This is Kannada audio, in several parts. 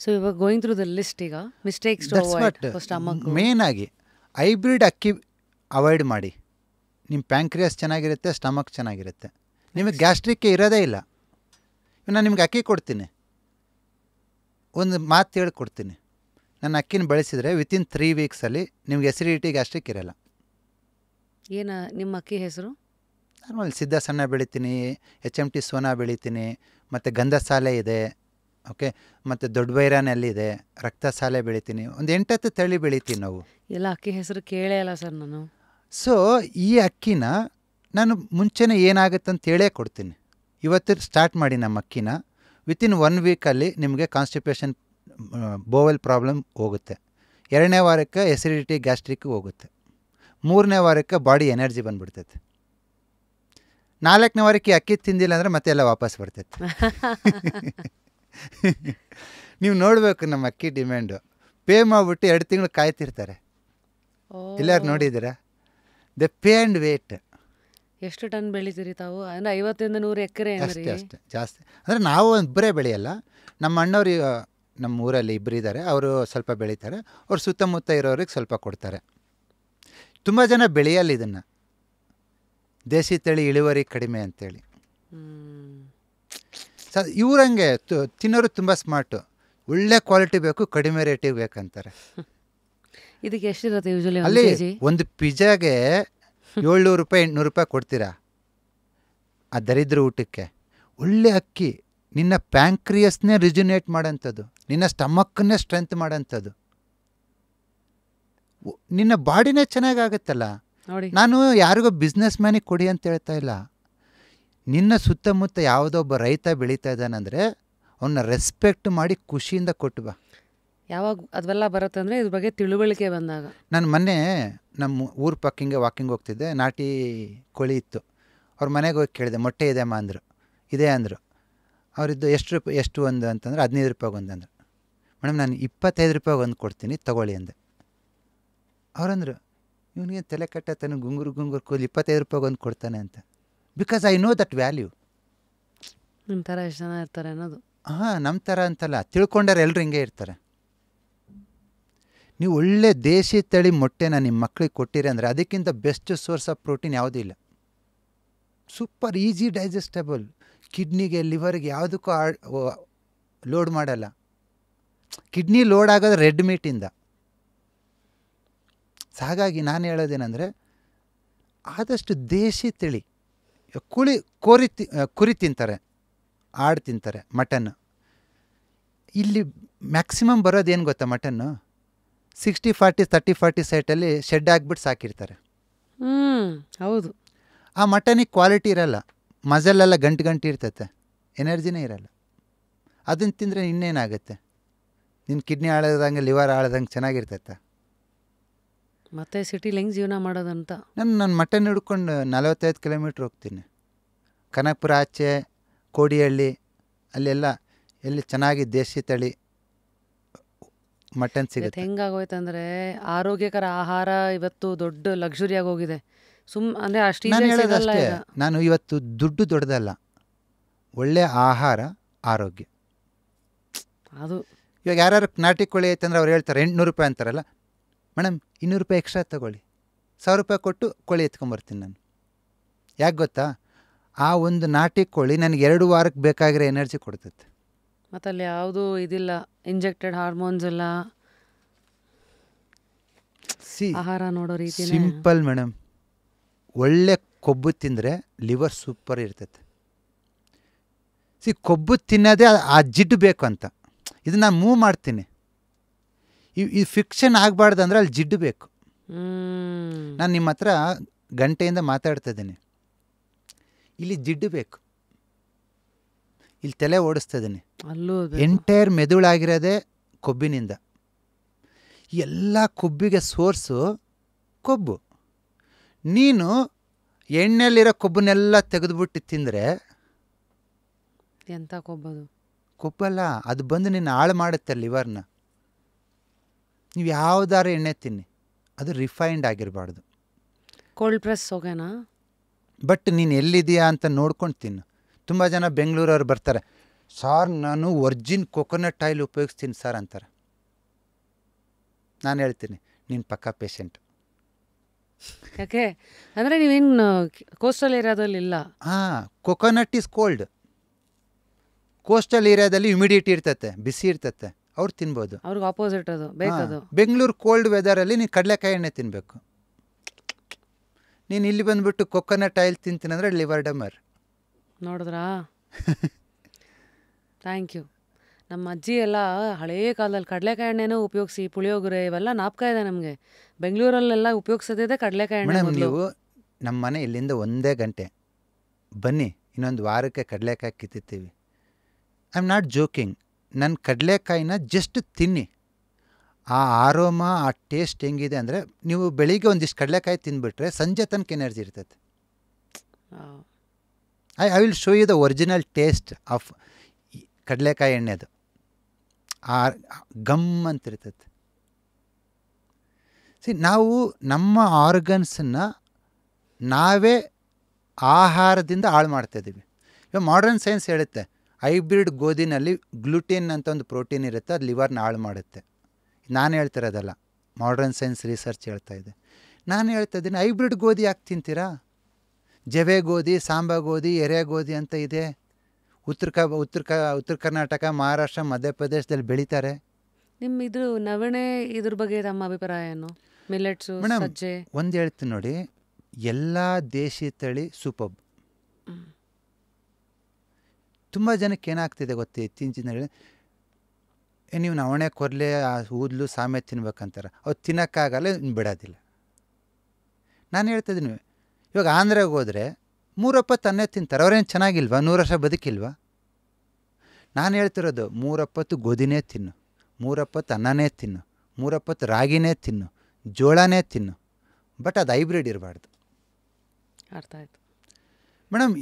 ಸೊ ಇವಾಗ ಗೋಯಿಂಗ್ ಥ್ರೂ ದ ಲಿಸ್ಟ್ ಈಗ mistakes to avoid for stomach. Main ಆಗಿ ಹೈಬ್ರಿಡ್ ಅಕ್ಕಿ ಅವಾಯ್ಡ್ ಮಾಡಿ. ನಿಮ್ಮ ಪ್ಯಾಂಕ್ರಿಯಾಸ್ ಚೆನ್ನಾಗಿರುತ್ತೆ, ಸ್ಟಮಕ್ ಚೆನ್ನಾಗಿರುತ್ತೆ, ನಿಮಗೆ ಗ್ಯಾಸ್ಟ್ರಿಕ್ಕೆ ಇರೋದೇ ಇಲ್ಲ. ನಾನು ನಿಮ್ಗೆ ಅಕ್ಕಿ ಕೊಡ್ತೀನಿ, ಒಂದು ಮಾತು ಹೇಳ್ಕೊಡ್ತೀನಿ. ನಾನು ಅಕ್ಕಿನ ಬಳಸಿದರೆ ವಿತಿನ್ 3 ವೀಕ್ಸಲ್ಲಿ ನಿಮ್ಗೆ ಎಸಿಡಿಟಿ ಗ್ಯಾಸ್ಟ್ರಿಕ್ ಇರೋಲ್ಲ. ಏನು ನಿಮ್ಮ ಅಕ್ಕಿ ಹೆಸರು? ನಾರ್ಮಲ್ ಸಿದ್ಧ ಸಣ್ಣ ಬೆಳಿತೀನಿ, HMT ಸೋನಾ ಬೆಳಿತೀನಿ, ಮತ್ತು ಗಂಧಸಾಲೆ ಇದೆ, ಓಕೆ, ಮತ್ತು ದೊಡ್ಡ ಬೈರಾನಲ್ಲಿದೆ, ರಕ್ತಸಾಲೆ ಬೆಳಿತೀನಿ. ಒಂದು 8-10 ತಳಿ ಬೆಳಿತೀನಿ ನಾವು. ಎಲ್ಲ ಅಕ್ಕಿ ಹೆಸರು ಕೇಳೇ ಇಲ್ಲ ಸರ್ ನಾನು. ಸೊ ಈ ಅಕ್ಕಿನ ನಾನು ಮುಂಚೆನೇ ಏನಾಗುತ್ತೆ ಅಂತ ಹೇಳೇ ಕೊಡ್ತೀನಿ. ಇವತ್ತು ಸ್ಟಾರ್ಟ್ ಮಾಡಿ ನಮ್ಮ ಅಕ್ಕಿನ, ವಿತಿನ್ 1 ವೀಕಲ್ಲಿ ನಿಮಗೆ ಕಾನ್ಸ್ಟಿಪೇಷನ್ ಬೋವೆಲ್ ಪ್ರಾಬ್ಲಮ್ ಹೋಗುತ್ತೆ. 2ನೇ ವಾರಕ್ಕೆ ಎಸಿಡಿಟಿ ಗ್ಯಾಸ್ಟ್ರಿಕ್ ಹೋಗುತ್ತೆ. 3ನೇ ವಾರಕ್ಕೆ ಬಾಡಿ ಎನರ್ಜಿ ಬಂದುಬಿಡ್ತೈತೆ. 4ನೇ ವಾರಕ್ಕೆ ಅಕ್ಕಿ ತಿಂದಿಲ್ಲ ಅಂದರೆ ಮತ್ತೆ ಎಲ್ಲ ವಾಪಸ್ ಬರ್ತೈತೆ. ನೀವು ನೋಡಬೇಕು ನಮ್ಮ ಅಕ್ಕಿ ಡಿಮ್ಯಾಂಡು. ಪೇ ಮಾಡಿಬಿಟ್ಟು 2 ತಿಂಗಳು ಕಾಯ್ತಿರ್ತಾರೆ. ಎಲ್ಲರೂ ನೋಡಿದ್ದೀರಾ? The pay and wait. ಎಷ್ಟು ಟನ್ ಬೆಳಿತೀರಿ ತಾವು? ಅಂದರೆ 50-100 ಎಕರೆ? ಅಷ್ಟೇ ಜಾಸ್ತಿ. ಅಂದರೆ ನಾವು ಒಬ್ಬರೇ ಬೆಳೆಯಲ್ಲ, ನಮ್ಮ ಅಣ್ಣವ್ರು ನಮ್ಮ ಊರಲ್ಲಿ 2 ಇದ್ದಾರೆ, ಅವರು ಸ್ವಲ್ಪ ಬೆಳೀತಾರೆ. ಅವ್ರು ಸುತ್ತಮುತ್ತ ಇರೋರಿಗೆ ಸ್ವಲ್ಪ ಕೊಡ್ತಾರೆ. ತುಂಬ ಜನ ಬೆಳೆಯಲ್ಲ ಇದನ್ನು, ದೇಸಿ ತಳಿ ಇಳುವರಿ ಕಡಿಮೆ ಅಂತೇಳಿ. ಇವ್ರಂಗೆ ತಿನ್ನೋರು ತುಂಬ ಸ್ಮಾರ್ಟು. ಒಳ್ಳೆ ಕ್ವಾಲಿಟಿ ಬೇಕು, ಕಡಿಮೆ ರೇಟಿಗೆ ಬೇಕಂತಾರೆ. ಇದಕ್ಕೆ ಎಷ್ಟಿರುತ್ತೆ ಯೂಶಲಿ? ಅಲ್ಲಿ ಒಂದು ಪಿಜ್ಜಾಗೆ 700 ರೂಪಾಯಿ 800 ರೂಪಾಯಿ ಕೊಡ್ತೀರಾ ಆ ದರಿದ್ರ ಊಟಕ್ಕೆ. ಒಳ್ಳೆ ಅಕ್ಕಿ ನಿನ್ನ ಪ್ಯಾಂಕ್ರಿಯಸ್ನೇ ರಿಜುನೇಟ್ ಮಾಡೋಂಥದ್ದು, ನಿನ್ನ ಸ್ಟಮಕ್ಕನ್ನೇ ಸ್ಟ್ರೆಂತ್ ಮಾಡೋಂಥದ್ದು, ನಿನ್ನ ಬಾಡಿನೇ ಚೆನ್ನಾಗಾಗುತ್ತಲ್ಲ. ನಾನು ಯಾರಿಗೋ ಬಿಸ್ನೆಸ್ ಮ್ಯಾನಿಗೆ ಕೊಡಿ ಅಂತ ಹೇಳ್ತಾ ಇಲ್ಲ. ನಿನ್ನ ಸುತ್ತಮುತ್ತ ಯಾವುದೋ ಒಬ್ಬ ರೈತ ಬೆಳೀತಾ ಇದ್ದಾನಂದರೆ ಅವನ್ನ ರೆಸ್ಪೆಕ್ಟ್ ಮಾಡಿ ಖುಷಿಯಿಂದ ಕೊಟ್ಟು ಬಾ. ಯಾವಾಗ ಅದೆಲ್ಲ ಬರುತ್ತೆ ಅಂದರೆ ಇದ್ರ ಬಗ್ಗೆ ತಿಳುವಳಿಕೆ ಬಂದಾಗ. ನಾನು ಮೊನ್ನೆ ನಮ್ಮ ಊರ ಪಕ್ಕಿಂಗೆ ವಾಕಿಂಗ್ ಹೋಗ್ತಿದ್ದೆ, ನಾಟಿ ಕೋಳಿ ಇತ್ತು. ಅವ್ರ ಮನೆಗೆ ಹೋಗಿ ಕೇಳಿದೆ, ಮೊಟ್ಟೆ ಇದೆ ಅಮ್ಮ ಅಂದರು. ಇದೆ ಅಂದರು. ಅವರಿದ್ದು ಎಷ್ಟು ಒಂದು ಅಂತಂದ್ರೆ 15 ರೂಪಾಯಿಗೆ ಒಂದು ಅಂದರು. ಮೇಡಮ್ ನಾನು 25 ರೂಪಾಯಿಗೆ ಒಂದು ಕೊಡ್ತೀನಿ ತಗೊಳ್ಳಿ ಅಂದೆ. ಅವ್ರಂದರು, ಇವನಿಗೆ ತಲೆ ಕಟ್ಟತಾನೆ, ಗುಂಗುರು ಕೂಲಿ 25 ರೂಪಾಯಿಗೆ ಒಂದು ಕೊಡ್ತಾನೆ ಅಂತ. Because I know that value. ನಿಮ್ಮ ಥರ ಎಷ್ಟು ಜನ ಇರ್ತಾರೆ ಅನ್ನೋದು. ಹಾಂ, ನಮ್ಮ ಥರ ಅಂತಲ್ಲ, ತಿಳ್ಕೊಂಡಾರೆ ಎಲ್ಲರೂ ಹಿಂಗೆ ಇರ್ತಾರೆ. ನೀವು ಒಳ್ಳೆ ದೇಶಿ ತಳಿ ಮೊಟ್ಟೆನ ನಿಮ್ಮ ಮಕ್ಕಳಿಗೆ ಕೊಟ್ಟಿರಿ ಅಂದರೆ ಅದಕ್ಕಿಂತ ಬೆಸ್ಟ್ ಸೋರ್ಸ್ ಆಫ್ ಪ್ರೋಟೀನ್ ಯಾವುದೂ ಇಲ್ಲ. ಸೂಪರ್ ಈಸಿ ಡೈಜೆಸ್ಟಬಲ್, ಕಿಡ್ನಿಗೆ ಲಿವರ್ಗೆ ಯಾವುದಕ್ಕೂ ಲೋಡ್ ಮಾಡಲ್ಲ. ಕಿಡ್ನಿ ಲೋಡ್ ಆಗೋದು ರೆಡ್ ಮೀಟಿಂದ. ಹಾಗಾಗಿ ನಾನು ಹೇಳೋದೇನೆಂದರೆ ಆದಷ್ಟು ದೇಶಿ ತಳಿ. ಕುರಿ ತಿಂತಾರೆ, ಆಡು ತಿಂತಾರೆ, ಮಟನ್ನು. ಇಲ್ಲಿ ಮ್ಯಾಕ್ಸಿಮಮ್ ಬರೋದೇನು ಗೊತ್ತಾ, ಮಟನ್ನು 60-40 30-40 ಸೈಟಲ್ಲಿ ಶೆಡ್ ಆಗಿಬಿಟ್ಟು ಸಾಕಿರ್ತಾರೆ. ಹೌದು. ಆ ಮಟನಿಗೆ ಕ್ವಾಲಿಟಿ ಇರಲ್ಲ, ಮಜಲೆಲ್ಲ ಗಂಟು ಇರ್ತೈತೆ, ಎನರ್ಜಿನೇ ಇರಲ್ಲ. ಅದನ್ನು ತಿಂದರೆ ಇನ್ನೇನಾಗುತ್ತೆ? ನಿನ್ನ ಕಿಡ್ನಿ ಹಾಳದಂಗೆ ಲಿವರ್ ಹಾಳದಂಗೆ ಚೆನ್ನಾಗಿರ್ತೈತೆ. ಮತ್ತು ಸಿಟಿಲಿ ಹೆಂಗೆ ಜೀವನ ಮಾಡೋದಂತ. ನನ್ನ ಮಟನ್ ಹಿಡ್ಕೊಂಡು 45 ಕಿಲೋಮೀಟ್ರ್ ಹೋಗ್ತೀನಿ. ಕನಕಪುರ ಆಚೆ, ಕೋಡಿಹಳ್ಳಿ, ಅಲ್ಲೆಲ್ಲ ಎಲ್ಲಿ ಚೆನ್ನಾಗಿ ದೇಶಿ ತಳಿ ಮಟನ್ ಸಿಗುತ್ತೆ. ಹೆಂಗಾಗೋಯ್ತಂದರೆ ಆರೋಗ್ಯಕರ ಆಹಾರ ಇವತ್ತು ದೊಡ್ಡ ಲಕ್ಸುರಿಯಾಗಿ ಹೋಗಿದೆ. ಅಂದರೆ ಅಷ್ಟು ನಾನು ಹೇಳೋದಷ್ಟೇ, ನಾನು ಇವತ್ತು ದುಡ್ಡು ದೊಡ್ಡದಲ್ಲ, ಒಳ್ಳೆ ಆಹಾರ ಆರೋಗ್ಯ. ಅದು ಇವಾಗ ಯಾರು ನಾಟಿ ಕೋಳಿ ಐತಂದ್ರೆ ಅವ್ರು ಹೇಳ್ತಾರೆ 800 ರೂಪಾಯಿ ಅಂತಾರಲ್ಲ. ಮೇಡಮ್ 200 ರೂಪಾಯಿ ಎಕ್ಸ್ಟ್ರಾ ತೊಗೊಳ್ಳಿ, 1000 ರೂಪಾಯಿ ಕೊಟ್ಟು ಕೋಳಿ ಎತ್ಕೊಂಬರ್ತೀನಿ ನಾನು. ಯಾಕೆ ಗೊತ್ತಾ? ಆ ಒಂದು ನಾಟಿ ಕೋಳಿ ನನಗೆ 2 ವಾರಕ್ಕೆ ಬೇಕಾಗಿರೋ ಎನರ್ಜಿ ಕೊಡ್ತೈತೆ. ಮತ್ತು ಅಲ್ಲಿ ಯಾವುದೂ ಇದಿಲ್ಲ, ಇಂಜೆಕ್ಟೆಡ್ ಹಾರ್ಮೋನ್ಸ್ ಇಲ್ಲ. ಆಹಾರ ನೋಡೋ ರೀತಿ ಸಿಂಪಲ್ ಮೇಡಮ್. ಒಳ್ಳೆ ಕೊಬ್ಬು ತಿಂದರೆ ಲಿವರ್ ಸೂಪರ್ ಇರ್ತೈತೆ. ಕೊಬ್ಬು ತಿನ್ನೋದೇ ಆ ಜಿಡ್ಡು ಬೇಕು ಅಂತ. ಇದು ನಾನು ಮೂವ್ ಮಾಡ್ತೀನಿ. ಈ ಫಿಕ್ಷನ್ ಆಗಬಾರ್ದು ಅಂದರೆ ಅಲ್ಲಿ ಜಿಡ್ಡು ಬೇಕು. ನಾನು ನಿಮ್ಮ ಹತ್ರ ಗಂಟೆಯಿಂದ ಮಾತಾಡ್ತಾ ಇದ್ದೀನಿ, ಇಲ್ಲಿ ಜಿಡ್ಡು ಬೇಕು, ಇಲ್ಲಿ ತಲೆ ಓಡಿಸ್ತಾ ಇದ್ದೀನಿ. ಎಂಟೈರ್ ಮೆದುಳಾಗಿರೋದೇ ಕೊಬ್ಬಿನಿಂದ. ಎಲ್ಲ ಕೊಬ್ಬಿಗೆ ಸೋರ್ಸು ಕೊಬ್ಬು. ನೀನು ಎಣ್ಣೆಯಲ್ಲಿರೋ ಕೊಬ್ಬನ್ನೆಲ್ಲ ತೆಗೆದುಬಿಟ್ಟು ತಿಂದರೆ ಎಂಥ ಕೊಬ್ಬದು? ಕೊಬ್ಬಲ್ಲ, ಅದು ಬಂದು ನಿನ್ನ ಹಾಳು ಮಾಡುತ್ತೆ ಲಿವರ್ನ. ನೀವು ಯಾವುದಾರು ಎಣ್ಣೆ ತಿನ್ನಿ, ಅದು ರಿಫೈನ್ಡ್ ಆಗಿರಬಾರ್ದು. ಕೋಲ್ಡ್ ಪ್ರೆಸ್ ಓಕೆನಾ? ಬಟ್ ನೀನು ಎಲ್ಲಿದೆಯಾ ಅಂತ ನೋಡ್ಕೊಂಡು ತಿನ್ನು. ತುಂಬ ಜನ ಬೆಂಗಳೂರವ್ರು ಬರ್ತಾರೆ, ಸಾರ್ ನಾನು ಒರ್ಜಿನ್ ಕೊಕೊನಟ್ ಆಯಿಲ್ ಉಪಯೋಗಿಸ್ತೀನಿ ಸರ್ ಅಂತಾರೆ. ನಾನು ಹೇಳ್ತೀನಿ ನೀನು ಪಕ್ಕಾ ಪೇಷಂಟ್. ಯಾಕೆ ಅಂದರೆ ನೀವೇನು ಕೋಸ್ಟಲ್ ಏರಿಯಾದಲ್ಲಿ ಇಲ್ಲ? ಹಾಂ, ಕೊಕೊನಟ್ ಈಸ್ ಕೋಲ್ಡ್. ಕೋಸ್ಟಲ್ ಏರಿಯಾದಲ್ಲಿ ಹ್ಯುಮಿಡಿಟಿ ಇರ್ತತೆ, ಬಿಸಿ ಇರ್ತತೆ, ಅವ್ರು ತಿನ್ಬೋದು. ಅವ್ರಿಗೆ ಆಪೋಸಿಟ್ ಅದು ಬೇಕದು. ಬೆಂಗಳೂರು ಕೋಲ್ಡ್ ವೆದರಲ್ಲಿ ನೀನು ಕಡಲೆಕಾಯಿ ಎಣ್ಣೆ ತಿನ್ನಬೇಕು. ನೀನು ಇಲ್ಲಿ ಬಂದುಬಿಟ್ಟು ಕೊಕೊನಟ್ ಆಯಿಲ್ ತಿಂತೀನಂದ್ರೆ ಲಿವರ್ ಡಮರ್. ನೋಡಿದ್ರಾ? Thank you. ನಮ್ಮ ಅಜ್ಜಿ ಎಲ್ಲ ಹಳೆಯ ಕಾಲದಲ್ಲಿ ಕಡಲೆಕಾಯಿ ಎಣ್ಣೆನೂ ಉಪಯೋಗಿಸಿ ಪುಳಿಯೋಗರೆ ಇವೆಲ್ಲ ನಾಪ್ಕ ಇದೆ ನಮಗೆ. ಬೆಂಗಳೂರಲ್ಲೆಲ್ಲ ಉಪಯೋಗಿಸೋದಿದೆ ಕಡಲೆಕಾಯಿ ಎಣ್ಣೆ ಮೇಡಮ್, ಮೊದಲು. ನೀವು ನಮ್ಮ ಮನೆ ಇಲ್ಲಿಂದ 1 ಗಂಟೆ ಬನ್ನಿ, ಇನ್ನೊಂದು ವಾರಕ್ಕೆ ಕಡಲೆಕಾಯಿ ಕಿತ್ತೀವಿ. I am not joking. ನನ್ನ ಕಡಲೆಕಾಯಿನ ಜಸ್ಟ್ ತಿನ್ನಿ, ಆ ಆರೋಮ, ಆ ಟೇಸ್ಟ್ ಹೆಂಗಿದೆ ಅಂದರೆ, ನೀವು ಬೆಳಿಗ್ಗೆ ಒಂದಿಷ್ಟು ಕಡಲೆಕಾಯಿ ತಿಂದುಬಿಟ್ರೆ ಸಂಜೆ ತನಕ ಎನರ್ಜಿ ಇರ್ತೈತೆ. I will show you the original taste of ಕಡಲೆಕಾಯಿ ಎಣ್ಣೆದು. ಆ ಗಮ್ ಅಂತಿರ್ತೈತೆ. ನಾವು ನಮ್ಮ ಆರ್ಗನ್ಸನ್ನು ನಾವೇ ಆಹಾರದಿಂದ ಹಾಳು ಮಾಡ್ತಾಯಿದ್ದೀವಿ. ಇವಾಗ ಮಾಡ್ರನ್ ಸೈನ್ಸ್ ಹೇಳುತ್ತೆ ಹೈಬ್ರಿಡ್ ಗೋಧಿನಲ್ಲಿ ಗ್ಲೂಟೆನ್ ಅಂತ ಒಂದು ಪ್ರೋಟೀನ್ ಇರುತ್ತೆ, ಅದು ಲಿವರ್ನ ಹಾಳು ಮಾಡುತ್ತೆ. ನಾನು ಹೇಳ್ತಿರೋದಲ್ಲ, ಮಾಡ್ರನ್ ಸೈನ್ಸ್ ರಿಸರ್ಚ್ ಹೇಳ್ತಾ ಇದೆ. ನಾನು ಹೇಳ್ತಾ ಇದ್ದೀನಿ, ಹೈಬ್ರಿಡ್ ಗೋಧಿ ಯಾಕೆ ತಿಂತೀರಾ? ಜವೆ ಗೋಧಿ, ಸಾಂಬಾ ಗೋಧಿ, ಎರೆ ಗೋಧಿ ಅಂತ ಇದೆ. ಉತ್ತರ ಕರ್ನಾಟಕ, ಮಹಾರಾಷ್ಟ್ರ, ಮಧ್ಯಪ್ರದೇಶದಲ್ಲಿ ಬೆಳೀತಾರೆ. ನಿಮ್ಮ ಇದು ನವಣೆ ಇದ್ರ ಬಗ್ಗೆ ತಮ್ಮ ಅಭಿಪ್ರಾಯ ಏನು? ಮಿಲೆಟ್ಸು, ಮೇಡಮ್, ಸಜ್ಜೆ. ಒಂದು ಹೇಳ್ತೀನಿ ನೋಡಿ, ಎಲ್ಲ ದೇಶಿ ತಳಿ ಸೂಪರ್ಬ್. ತುಂಬ ಜನಕ್ಕೆ ಏನಾಗ್ತಿದೆ ಗೊತ್ತಿ, ಇತ್ತೀಚಿನ ನೀವು ನವಣೆ ಕೊರಲೆ, ಊದ್ಲು, ಸಾಮೆ ತಿನ್ಬೇಕಂತಾರೆ. ಅವ್ರು ತಿನ್ನೋಕ್ಕಾಗಲ್ಲ, ಬಿಡೋದಿಲ್ಲ. ನಾನು ಹೇಳ್ತಿದ್ದೀನಿ, ಇವಾಗ ಆಂಧ್ರಾಗೆ ಹೋದರೆ 3 ಹೊತ್ತು ಅನ್ನೇ ತಿಂತಾರೆ. ಅವ್ರೇನು ಚೆನ್ನಾಗಿಲ್ವಾ? 100 ವರ್ಷ ಬದುಕಿಲ್ವಾ? ನಾನು ಹೇಳ್ತಿರೋದು 3 ಹೊತ್ತು ಗೋಧಿನೇ ತಿನ್ನು, 3 ಹೊತ್ತು ಅನ್ನನೇ ತಿನ್ನು, 3 ಹೊತ್ತು ರಾಗಿನೇ ತಿನ್ನು, ಜೋಳನೇ ತಿನ್ನು. ಬಟ್ ಅದು ಹೈಬ್ರಿಡ್ ಇರಬಾರ್ದು. ಅರ್ಥ ಆಯ್ತು ಮೇಡಮ್.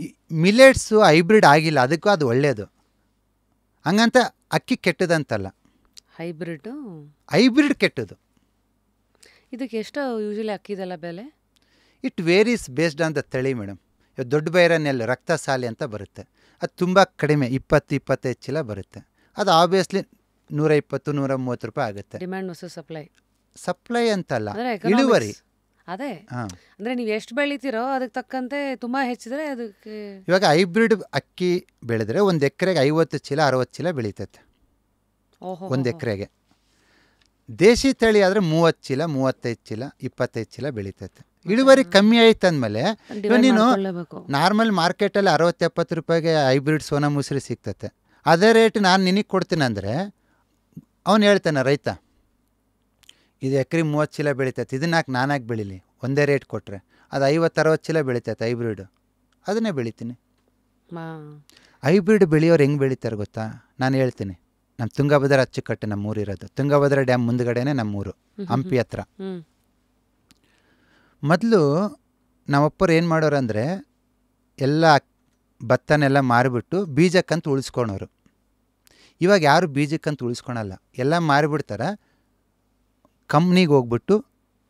ಮಿಲೆಟ್ಸು ಹೈಬ್ರಿಡ್ ಆಗಿಲ್ಲ, ಅದಕ್ಕೂ ಅದು ಒಳ್ಳೆಯದು. ಹಂಗಂತ ಅಕ್ಕಿ ಕೆಟ್ಟದಂತಲ್ಲ, ಹೈಬ್ರಿಡ್ ಕೆಟ್ಟದು. ಇದಕ್ಕೆ ಎಷ್ಟು ಯೂಶಲಿ ಅಕ್ಕಿದೆಲ್ಲ ಬೆಲೆ? It varies based on the ತಳಿ ಮೇಡಮ್. ದೊಡ್ಡ ಬೈರನೆಲ್ಲ ರಕ್ತಸಾಲಿ ಅಂತ ಬರುತ್ತೆ, ಅದು ತುಂಬ ಕಡಿಮೆ, 20-25 ಚೀಲ ಬರುತ್ತೆ. ಅದು ಆಬ್ವಿಯಸ್ಲಿ 120-130 ರೂಪಾಯಿ ಆಗುತ್ತೆ. ಡಿಮ್ಯಾಂಡ್ ವರ್ಸಸ್ ಸಪ್ಲೈ ಅಂತಲ್ಲ, ಇಳುವರಿ. ಅದೇ ಅಂದರೆ ನೀವು ಎಷ್ಟು ಬೆಳಿತೀರೋ ಅದಕ್ಕೆ ತಕ್ಕಂತೆ ತುಂಬ ಹೆಚ್ಚಿದ್ರೆ ಅದಕ್ಕೆ. ಇವಾಗ ಹೈಬ್ರಿಡ್ ಅಕ್ಕಿ ಬೆಳೆದ್ರೆ 1 ಎಕರೆಗೆ 50 ಚೀಲ 60 ಚೀಲ ಬೆಳೀತೈತೆ, 1 ಎಕರೆಗೆ. ದೇಶಿ ತಳಿ ಆದರೆ 30 ಚೀಲ 35 ಚೀಲ 25 ಚೀಲ ಬೆಳೀತೈತೆ. ಇಳುವರಿ ಕಮ್ಮಿ ಆಯ್ತು ಅಂದಮೇಲೆ ನೀನು ನಾರ್ಮಲ್ ಮಾರ್ಕೆಟಲ್ಲಿ 60-70 ರೂಪಾಯಿಗೆ ಹೈಬ್ರಿಡ್ ಸೋನಾ ಮುಸ್ರಿ ಸಿಗ್ತತೆ. ಅದೇ ರೇಟ್ ನಾನು ನಿನಗೆ ಕೊಡ್ತೀನಿ ಅಂದರೆ ಅವನು ಹೇಳ್ತಾನೆ, ರೈತ ಇದು ಎಕರೆ 30 ಚೀಲ ಬೆಳೀತೈತೆ, ಇದನ್ನಾಕೆ ನಾನಾಗಿ ಬೆಳೀಲಿ, ಒಂದೇ ರೇಟ್ ಕೊಟ್ಟರೆ. ಅದು 50-60 ಚೀಲ ಬೆಳೀತೈತೆ ಹೈಬ್ರಿಡು, ಅದನ್ನೇ ಬೆಳಿತೀನಿ. ಹೈಬ್ರಿಡ್ ಬೆಳೆಯೋರು ಹೆಂಗೆ ಬೆಳೀತಾರೆ ಗೊತ್ತಾ? ನಾನು ಹೇಳ್ತೀನಿ. ನಮ್ಮ ತುಂಗಭದ್ರಾ ಅಚ್ಚುಕಟ್ಟೆ ನಮ್ಮೂರಿರೋದು. ತುಂಗಭದ್ರಾ ಡ್ಯಾಮ್ ಮುಂದ್ಗಡೆನೇ ನಮ್ಮೂರು, ಹಂಪಿ ಹತ್ರ. ಮೊದಲು ನಮ್ಮಪ್ಪರು ಏನು ಮಾಡೋರು ಅಂದರೆ, ಎಲ್ಲ ಭತ್ತನೆಲ್ಲ ಮಾರಿಬಿಟ್ಟು ಬೀಜಕ್ಕಂತ ಉಳಿಸ್ಕೊಳೋರು. ಇವಾಗ ಯಾರು ಬೀಜಕ್ಕಂತ ಉಳಿಸ್ಕೊಳಲ್ಲ, ಎಲ್ಲ ಮಾರಿಬಿಡ್ತಾರೆ. ಕಂಪ್ನಿಗೆ ಹೋಗ್ಬಿಟ್ಟು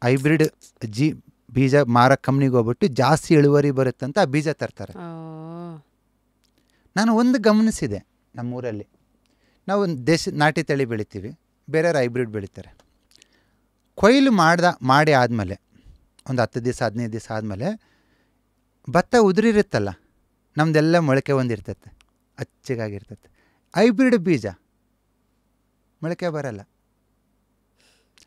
ಹೈಬ್ರಿಡ್ ಬೀಜ ಮಾರೋ ಕಂಪ್ನಿಗೆ ಹೋಗ್ಬಿಟ್ಟು ಜಾಸ್ತಿ ಇಳುವರಿ ಬರುತ್ತಂತ ಆ ಬೀಜ ತರ್ತಾರೆ. ನಾನು ಒಂದು ಗಮನಿಸಿದೆ, ನಮ್ಮೂರಲ್ಲಿ ನಾವು ನಾಟಿ ತಳಿ ಬೆಳಿತೀವಿ, ಬೇರೆಯವ್ರು ಹೈಬ್ರಿಡ್ ಬೆಳೀತಾರೆ. ಕೊಯ್ಲು ಮಾಡಿ ಆದಮೇಲೆ ಒಂದು 10 ದಿವಸ 15 ದಿವಸ ಆದಮೇಲೆ ಭತ್ತ ಉದುರಿರುತ್ತಲ್ಲ, ನಮ್ಮದೆಲ್ಲ ಮೊಳಕೆ ಹೊಂದಿರ್ತೈತೆ, ಅಚ್ಚಗಾಗಿರ್ತೈತೆ. ಹೈಬ್ರಿಡ್ ಬೀಜ ಮೊಳಕೆ ಬರಲ್ಲ.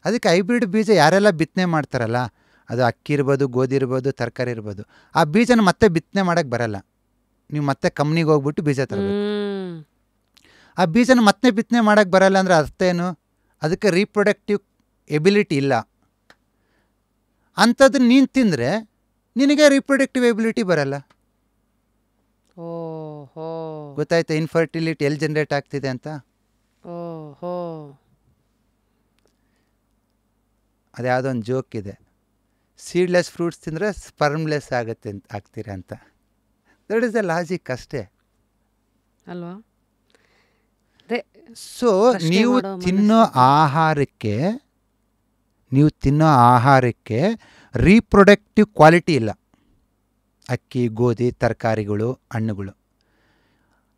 ಅದಕ್ಕೆ ಹೈಬ್ರಿಡ್ ಬೀಜ ಯಾರೆಲ್ಲ ಬಿತ್ತನೆ ಮಾಡ್ತಾರಲ್ಲ, ಅದು ಅಕ್ಕಿ ಇರ್ಬೋದು, ಗೋಧಿ ಇರ್ಬೋದು, ತರಕಾರಿ ಇರ್ಬೋದು, ಆ ಬೀಜನ ಮತ್ತೆ ಬಿತ್ತನೆ ಮಾಡೋಕ್ಕೆ ಬರಲ್ಲ. ನೀವು ಮತ್ತೆ ಕಂಪ್ನಿಗೆ ಹೋಗ್ಬಿಟ್ಟು ಬೀಜ ತರಬೇಕು. ಆ ಬೀಜನ ಮತ್ತೆ ಬಿತ್ತನೆ ಮಾಡೋಕ್ಕೆ ಬರಲ್ಲ ಅಂದರೆ ಅರ್ಥ ಏನು? ಅದಕ್ಕೆ ರೀಪ್ರೊಡಕ್ಟಿವ್ ಎಬಿಲಿಟಿ ಇಲ್ಲ. ಅಂಥದ್ದನ್ನು ನೀನು ತಿಂದರೆ ನಿನಗೆ ರೀಪ್ರೊಡಕ್ಟಿವ್ ಎಬಿಲಿಟಿ ಬರಲ್ಲ. ಗೊತ್ತಾಯ್ತಾ ಇನ್ಫರ್ಟಿಲಿಟಿ ಎಲ್ಲಿ ಜನ್ರೇಟ್ ಆಗ್ತಿದೆ ಅಂತ? ಅದ್ಯಾವುದೋ ಒಂದು ಜೋಕ್ ಇದೆ, ಸೀಡ್ಲೆಸ್ ಫ್ರೂಟ್ಸ್ ತಿಂದರೆ ಸ್ಪರ್ಮ್ಲೆಸ್ ಆಗುತ್ತೆ ಅಂತ ಆಗ್ತೀರಾ ಅಂತ. ದಟ್ ಇಸ್ ದ ಲಾಜಿಕ್ ಅಷ್ಟೇ ಅಲ್ವಾ? ಸೊ ನೀವು ತಿನ್ನೋ ಆಹಾರಕ್ಕೆ ರೀಪ್ರೊಡಕ್ಟಿವ್ ಕ್ವಾಲಿಟಿ ಇಲ್ಲ. ಅಕ್ಕಿ, ಗೋಧಿ, ತರಕಾರಿಗಳು, ಹಣ್ಣುಗಳು.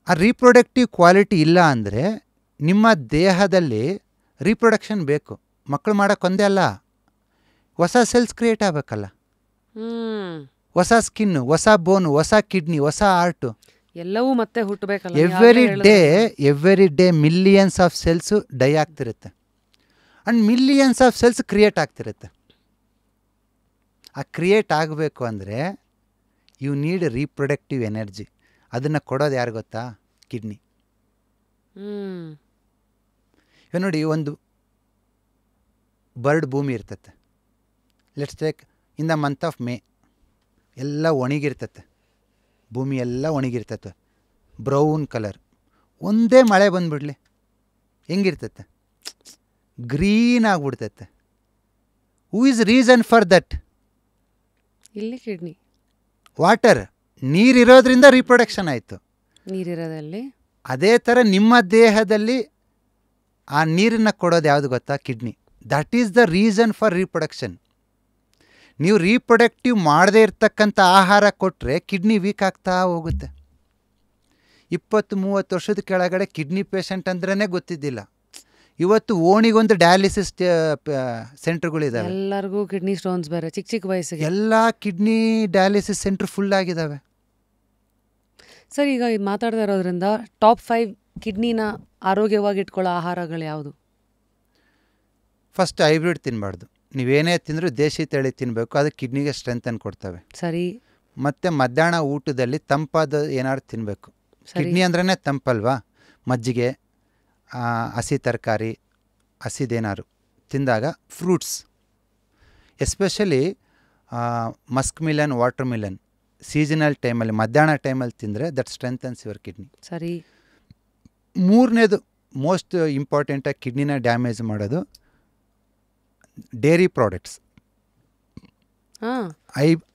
ಆ ರೀಪ್ರೊಡಕ್ಟಿವ್ ಕ್ವಾಲಿಟಿ ಇಲ್ಲ ಅಂದರೆ ನಿಮ್ಮ ದೇಹದಲ್ಲಿ ರೀಪ್ರೊಡಕ್ಷನ್ ಬೇಕು. ಮಕ್ಕಳು ಮಾಡೋಕ್ಕೊಂದೇ ಅಲ್ಲ, ಹೊಸ ಸೆಲ್ಸ್ ಕ್ರಿಯೇಟ್ ಆಗಬೇಕಲ್ಲ, ಹ್ಮ್ ಹೊಸ ಸ್ಕಿನ್ನು, ಹೊಸ ಬೋನು, ಹೊಸ ಕಿಡ್ನಿ, ಹೊಸ ಆರ್ಟು. ಎಲ್ಲವೂ ಮತ್ತೆ ಹುಟ್ಟಬೇಕಲ್ಲ. Every day millions of cells die ಆಗ್ತಿರುತ್ತೆ and millions of cells create ಆಗ್ತಿರುತ್ತೆ. ಆ ಕ್ರಿಯೇಟ್ ಆಗಬೇಕು ಅಂದರೆ ಯು ನೀಡ್ ರೀಪ್ರೊಡಕ್ಟಿವ್ ಎನರ್ಜಿ. ಅದನ್ನು ಕೊಡೋದು ಯಾರು ಗೊತ್ತಾ? ಕಿಡ್ನಿ. ಇವಾಗ ನೋಡಿ, ಒಂದು ಬರ್ಡ್ ಭೂಮಿ ಇರ್ತತೆ. Let's take in the month of May, ಎಲ್ಲ ಒಣಗಿರ್ತತೆ, ಭೂಮಿ ಎಲ್ಲ ಒಣಗಿರ್ತತೆ, ಬ್ರೌನ್ ಕಲರ್. ಒಂದೇ ಮಳೆ ಬಂದುಬಿಡ್ಲಿ ಹೆಂಗಿರ್ತತೆ? ಗ್ರೀನ್ ಆಗಿಬಿಡ್ತೈತೆ. Who is reason for that? ಇಲ್ಲಿ ಕಿಡ್ನಿ. ವಾಟರ್, ನೀರಿರೋದ್ರಿಂದ ರೀಪ್ರೊಡಕ್ಷನ್ ಆಯಿತು. ನೀರಿರೋದಲ್ಲಿ ಅದೇ ಥರ ನಿಮ್ಮ ದೇಹದಲ್ಲಿ ಆ ನೀರನ್ನು ಕೊಡೋದು ಯಾವುದು ಗೊತ್ತಾ? Kidney. That is the reason for reproduction. ನೀವು ರೀಪ್ರೊಡಕ್ಟಿವ್ ಮಾಡದೇ ಇರ್ತಕ್ಕಂಥ ಆಹಾರ ಕೊಟ್ಟರೆ ಕಿಡ್ನಿ ವೀಕ್ ಆಗ್ತಾ ಹೋಗುತ್ತೆ. 20-30 ವರ್ಷದ ಕೆಳಗಡೆ ಕಿಡ್ನಿ ಪೇಷಂಟ್ ಅಂದ್ರೇ ಗೊತ್ತಿದ್ದಿಲ್ಲ. ಇವತ್ತು ಓಣಿಗೊಂದು ಡಯಾಲಿಸಿಸ್ ಸೆಂಟ್ರ್ಗಳಿದ್ದಾವೆ. ಎಲ್ಲರಿಗೂ ಕಿಡ್ನಿ ಸ್ಟೋನ್ಸ್ ಬೇರೆ ಚಿಕ್ಕ ಚಿಕ್ಕ ವಯಸ್ಸಿಗೆ. ಎಲ್ಲ ಕಿಡ್ನಿ ಡಯಾಲಿಸಿಸ್ ಸೆಂಟ್ರ್ ಫುಲ್ ಆಗಿದ್ದಾವೆ. ಸರ್, ಈಗ ಮಾತಾಡ್ತಾ ಇರೋದ್ರಿಂದ ಟಾಪ್ 5 ಕಿಡ್ನಿನ ಆರೋಗ್ಯವಾಗಿ ಇಟ್ಕೊಳ್ಳೋ ಆಹಾರಗಳು ಯಾವುದು? ಫಸ್ಟ್ ಹೈಬ್ರಿಡ್ ತಿನ್ನಬಾರ್ದು. ನೀವೇನೇ ತಿಂದರೂ ದೇಶಿ ತಳಿ ತಿನ್ನಬೇಕು, ಅದು ಕಿಡ್ನಿಗೆ ಸ್ಟ್ರೆಂತನ್ನು ಕೊಡ್ತವೆ. ಸರಿ. ಮತ್ತು ಮಧ್ಯಾಹ್ನ ಊಟದಲ್ಲಿ ತಂಪಾದ ಏನಾದ್ರು ತಿನ್ನಬೇಕು. ಕಿಡ್ನಿ ಅಂದ್ರೇ ತಂಪಲ್ವಾ? ಮಜ್ಜಿಗೆ, ಹಸಿ ತರಕಾರಿ, ಹಸಿದೇನಾರು ತಿಂದಾಗ, fruits especially Musk Milan, water Milan seasonal ಟೈಮಲ್ಲಿ ಮಧ್ಯಾಹ್ನ ಟೈಮಲ್ಲಿ ತಿಂದರೆ ದಟ್ ಸ್ಟ್ರೆಂಥನ್ಸ್ ಯುವರ್ ಕಿಡ್ನಿ. ಸರಿ. ಮೂರನೇದು ಮೋಸ್ಟ್ ಇಂಪಾರ್ಟೆಂಟಾಗಿ ಕಿಡ್ನಿನ ಡ್ಯಾಮೇಜ್ ಮಾಡೋದು ಡೇರಿ ಪ್ರಾಡಕ್ಟ್ಸ್.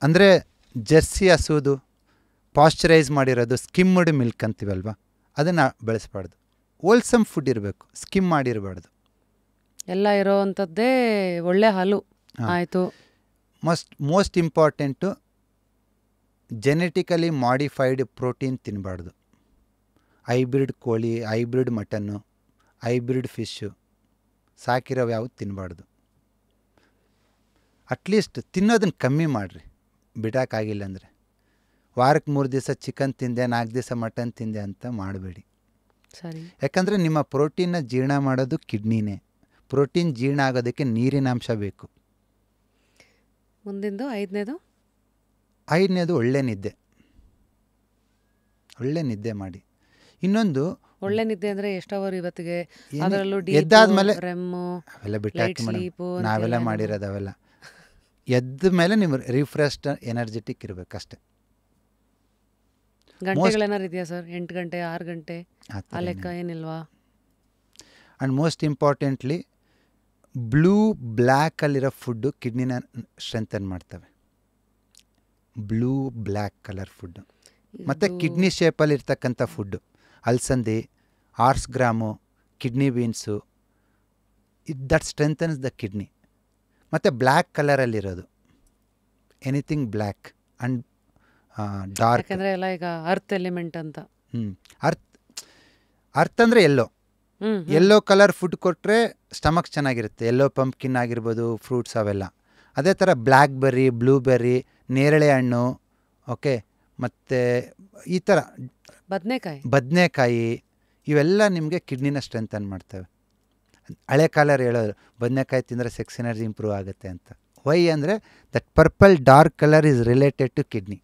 ಅಂದರೆ ಜರ್ಸಿ ಹಸುದು, ಪಾಶ್ಚರೈಸ್ ಮಾಡಿರೋದು, ಸ್ಕಿಮ್ಡ್ ಮಿಲ್ಕ್ ಅಂತೀವಲ್ವ, ಅದನ್ನು ಬೆಳೆಸಬಾರ್ದು. ಹೋಲ್ಸಮ್ ಫುಡ್ ಇರಬೇಕು, ಸ್ಕಿಮ್ ಮಾಡಿರಬಾರ್ದು. ಎಲ್ಲ ಇರೋವಂಥದ್ದೇ ಒಳ್ಳೆ ಹಾಲು. ಆಯಿತು. Most important genetically modified protein ತಿನ್ನಬಾರ್ದು. ಹೈಬ್ರಿಡ್ ಕೋಳಿ, ಹೈಬ್ರಿಡ್ ಮಟನ್ನು, ಹೈಬ್ರಿಡ್ ಫಿಶ್ಶು, ಸಾಕಿರೋವು ಯಾವುದು ತಿನ್ನಬಾರ್ದು. ಅಟ್ಲೀಸ್ಟ್ ತಿನ್ನೋದನ್ನು ಕಮ್ಮಿ ಮಾಡಿರಿ, ಬಿಡೋಕ್ಕಾಗಿಲ್ಲ ಅಂದರೆ. ವಾರಕ್ಕೆ 3 ದಿವಸ ಚಿಕನ್ ತಿಂದೆ, 4 ದಿವಸ ಮಟನ್ ತಿಂದೆ ಅಂತ ಮಾಡಬೇಡಿ. ಸರಿ. ಯಾಕಂದರೆ ನಿಮ್ಮ ಪ್ರೋಟೀನ್ನ ಜೀರ್ಣ ಮಾಡೋದು ಕಿಡ್ನಿನೇ. ಪ್ರೋಟೀನ್ ಜೀರ್ಣ ಆಗೋದಕ್ಕೆ ನೀರಿನಾಂಶ ಬೇಕು. ಮುಂದಿಂದು ಐದನೇದು ಒಳ್ಳೆ ನಿದ್ದೆ. ಒಳ್ಳೆ ನಿದ್ದೆ ಮಾಡಿ. ಇನ್ನೊಂದು ಒಳ್ಳೆ ನಿದ್ದೆ ಅಂದರೆ ಎಷ್ಟು ಅವರ್ ಇವತ್ತಿಗೆ? ಅದರಲ್ಲೂ ಎದ್ದಾದ್ಮೇಲೆ ರೆಮ್ಮು ಅವೆಲ್ಲ ಬಿಟ್ಟಾಕಿ ಮೇಡಮ್, ನಾವೆಲ್ಲ ಮಾಡಿರೋದು ಅವೆಲ್ಲ. ಎದ್ದ ಮೇಲೆ ನೀವು ರಿಫ್ರೆಶ್ಡ್ ಎನರ್ಜೆಟಿಕ್ ಇರಬೇಕಷ್ಟೆ. ಗಂಟೆಗಳೇನಾರು ಇದೆಯಾ ಸರ್? 8 ಗಂಟೆ, 6 ಗಂಟೆ ಆ ಲೆಕ್ಕ ಏನಿಲ್ವಾ? ಆ್ಯಂಡ್ ಮೋಸ್ಟ್ ಇಂಪಾರ್ಟೆಂಟ್ಲಿ ಬ್ಲೂ ಬ್ಲ್ಯಾಕಲ್ಲಿರೋ ಫುಡ್ಡು ಕಿಡ್ನಿನ ಸ್ಟ್ರೆಂಥನ್ ಮಾಡ್ತವೆ. Blue black colour food. ಮತ್ತು ಕಿಡ್ನಿ ಶೇಪಲ್ಲಿ ಇರ್ತಕ್ಕಂಥ ಫುಡ್ಡು, ಅಲಸಂದಿ, horse gram, kidney beans, that strengthens the kidney. ಮತ್ತು ಬ್ಲ್ಯಾಕ್ ಕಲರಲ್ಲಿರೋದು, ಎನಿಥಿಂಗ್ ಬ್ಲ್ಯಾಕ್ ಆ್ಯಂಡ್ ಡಾರ್ಕ್. ಯಾಕಂದರೆ ಎಲ್ಲ ಈಗ ಅರ್ತ್ ಎಲಿಮೆಂಟ್ ಅಂತ. ಅರ್ತ್ ಅಂದರೆ ಎಲ್ಲೋ ಕಲರ್ ಫುಡ್ ಕೊಟ್ಟರೆ ಸ್ಟಮಕ್ ಚೆನ್ನಾಗಿರುತ್ತೆ. ಎಲ್ಲೋ ಪಂಪ್ಕಿನ್ ಆಗಿರ್ಬೋದು, ಫ್ರೂಟ್ಸ್ ಅವೆಲ್ಲ. ಅದೇ ಥರ ಬ್ಲ್ಯಾಕ್ ಬೆರ್ರಿ, ಬ್ಲೂಬೆರ್ರಿ, ನೇರಳೆ ಹಣ್ಣು, ಓಕೆ, ಮತ್ತು ಈ ಥರ ಬದನೆಕಾಯಿ ಇವೆಲ್ಲ ನಿಮಗೆ ಕಿಡ್ನಿನ ಸ್ಟ್ರೆಂಥನ್ ಮಾಡ್ತವೆ. ಹಳೆ ಕಾಲರು ಹೇಳೋರು ಬದನೆಕಾಯಿ ತಿಂದರೆ ಸೆಕ್ಸ್ ಎನರ್ಜಿ ಇಂಪ್ರೂವ್ ಆಗುತ್ತೆ ಅಂತ. ವೈ ಅಂದರೆ that purple dark colour is related to kidney.